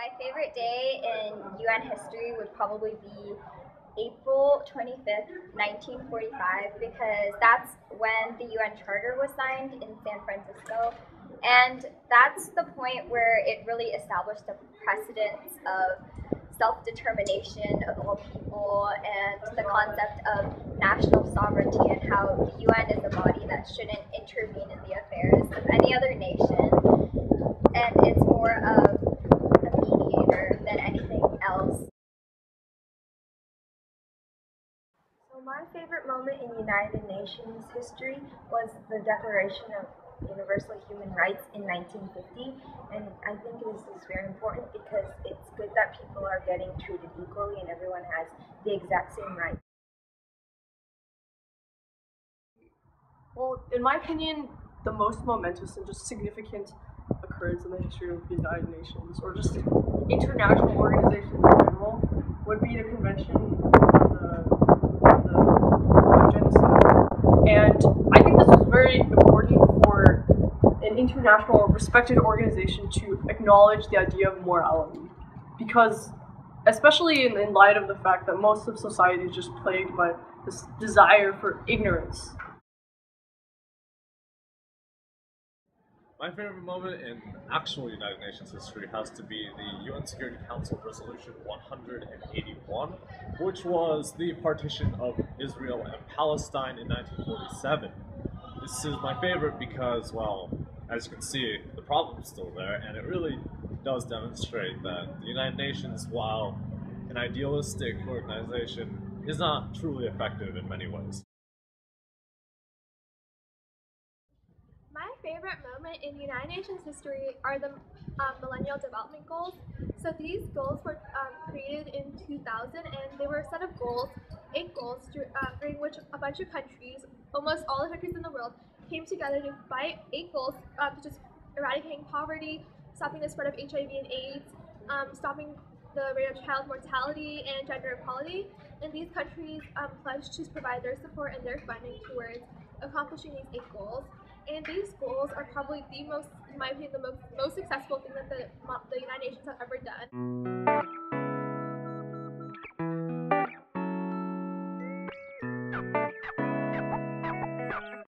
My favorite day in UN history would probably be April 25th, 1945, because that's when the UN Charter was signed in San Francisco. And that's the point where it really established the precedence of self-determination of all people and the concept of national sovereignty and how the UN is a body that shouldn't intervene in the affairs of any other nation. And it's more of a mediator than anything else. So my favorite moment in United Nations history was the Declaration of Universal Human Rights in 1950, and I think this is very important because it's good that people are getting treated equally and everyone has the exact same rights. Well, in my opinion, the most momentous and just significant occurrence in the history of the United Nations, or just international organizations in general, would be the Convention on Genocide. And I think this was very important for an international respected organization to acknowledge the idea of morality. Because, especially in light of the fact that most of society is just plagued by this desire for ignorance. My favorite moment in actual United Nations history has to be the UN Security Council Resolution 181, which was the partition of Israel and Palestine in 1947. This is my favorite because, well, as you can see, the problem is still there, and it really does demonstrate that the United Nations, while an idealistic organization, is not truly effective in many ways. My favorite moment in United Nations history are the Millennial Development Goals. So these goals were created in 2000, and they were a set of goals, 8 goals, during which a bunch of countries, almost all the countries in the world, came together to fight 8 goals, such as eradicating poverty, stopping the spread of HIV and AIDS, stopping the rate of child mortality, and gender equality. And these countries pledged to provide their support and their funding towards accomplishing these 8 goals. And these goals are probably the most, in my opinion, the most successful thing that the United Nations have ever done.